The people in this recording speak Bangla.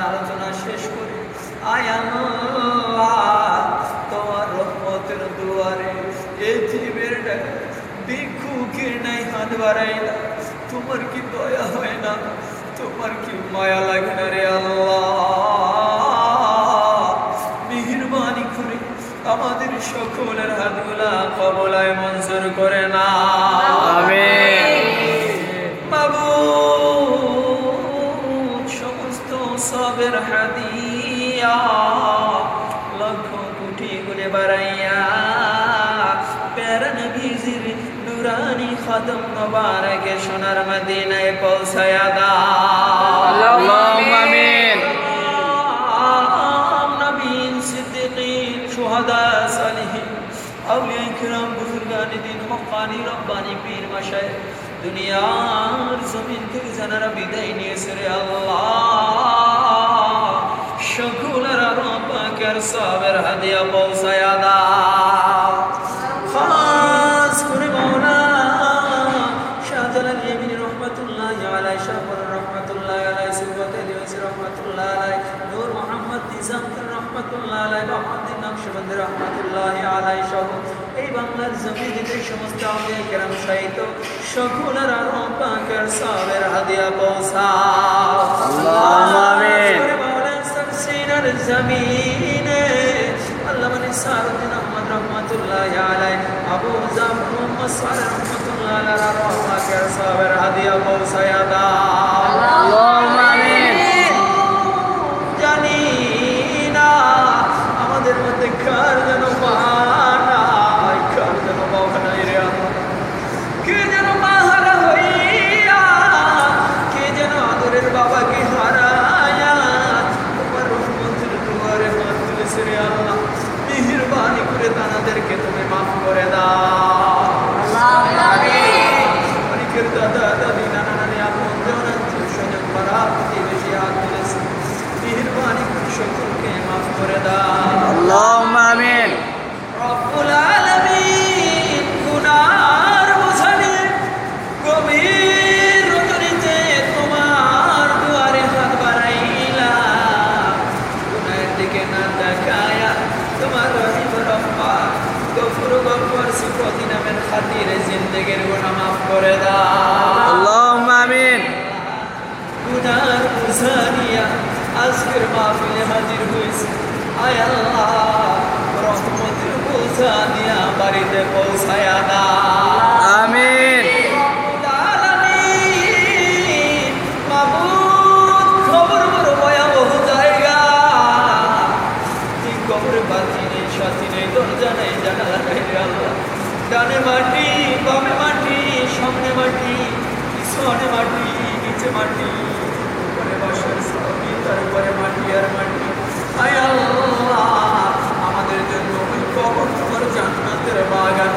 আলোচনা শেষ করে আয় আল্লাহ তোমার রহমতের দুয়ারে এতিমের ডাকে ভিক্ষুকের নাই হাত বাড়াই না। তোমার কি দয়া হয় না? তোমার কি মায়া লাগে না রে আল্লাহ? মেহেরবানি করে আমাদের সকলের হাতগুলা কবলায় মঞ্জুর করে না। মাবুদ সমস্ত সবের হাদিয়া লক্ষ কোটি গুণে বাড়াইয়া প্যারা নবীজির নুরানি খতম মোবারকে সোনার মদিনায় পৌঁছায়া দাও। আল্লাহুম্মা আমিন। নবীন সিদ্দিকিন শুহাদা সালিহিন আউলিয়া কিরাম বুজুর্গান দিন হক্কানি রব্বানি পীর মাশায়েখ দুনিয়ার জমিন থেকে যারা বিদায় নিয়েছে রে আল্লাহ সকলের রব্বাকের সবের হাদিয়া পৌঁছায়া দাও। খাস করে মাওলানা শাহজালাল ইয়ামিনী রহমাতুল্লাহি আলাইহি, শাহপুর রহমাতুল্লাহি আলাইহি, সুবত আলী রহমাতুল্লাহি আলাইহি, নূর মোহাম্মদ নিজাম রহমাতুল্লাহি আলাইহি, বাহাউদ্দিন নকশবন্দি রহমাতুল্লাহি আলাইহি সহ এই বাংলার জমিনে যে সমস্ত আউলিয়া কেরাম শাহিদ সকলের রব্বাকের সবের হাদিয়া পৌঁছাও। আল্লাহুম্মা আমিন। সিনার জমিনে আল্লামা নিসারউদ্দিন আহমদ রহমাতুল্লাহি আলাইহি, আবু জাফর মুহাম্মদ সালেহ রহমাতুল্লাহি আলাইহি রহমাকের সবের হাদিয়া পৌঁছায়া দাও। আল্লাহুম্মা আমিন। জানি না আমাদের মধ্যে কার যেন বাহানাই, কার যেন বাহানাই রে আল্লাহ, কে যেন বাহারা হইয়া, কে যেন আদরের বাবাকে হারায়া তোমার রহমতের দুয়ারে হাত তুলেছে রে আল্লাহ। মেহেরবানি করে তাদেরকে তুমি মাফ করে দাও। অনেকের দাদা দাদি নানা নানি আপন জন স্বজন পাড়া প্রতিবেশী হাত তুলেছে, মেহেরবানি করে সকলকে মাফ করে দাও। আল্লাহুম্মা আমিন। রব্বুল আলামিন গুনার বোঝানে গভীর রজনীতে তোমার দুয়ারে হাত বাড়াইলাম, গুনাহের দিকে না তাকায়া তোমার রহিম রহমান গফুর গফুর সিফতি নামের খাতিরে জিন্দেগির গুনাহ মাফ করে দাও। আল্লাহুম্মা আমিন। গুনার বোঝা নিয়া আজকের মাহফিলে হাজির হয়েছে, আয় আল্লাহ রহমতের বোঝা নিয়া বাড়িতে পৌঁছায়া দাও। আমিন। মাবুদ খবর বড় ভয়াবহ জায়গা, এই কবরে বাতি নেই, সাথী নেই, দরজা নেই, জানালা নেই রে আল্লাহ। ডানে মাটি, বামে মাটি, সামনে মাটি, পিছনে মাটি, নিচে মাটি, উপরে বাসার ছবি, তার উপরে মাটি আর মাটি। আয় আল্লাহ আমাদের জন্য ওই কবর তোমার জান্নাতের বাগান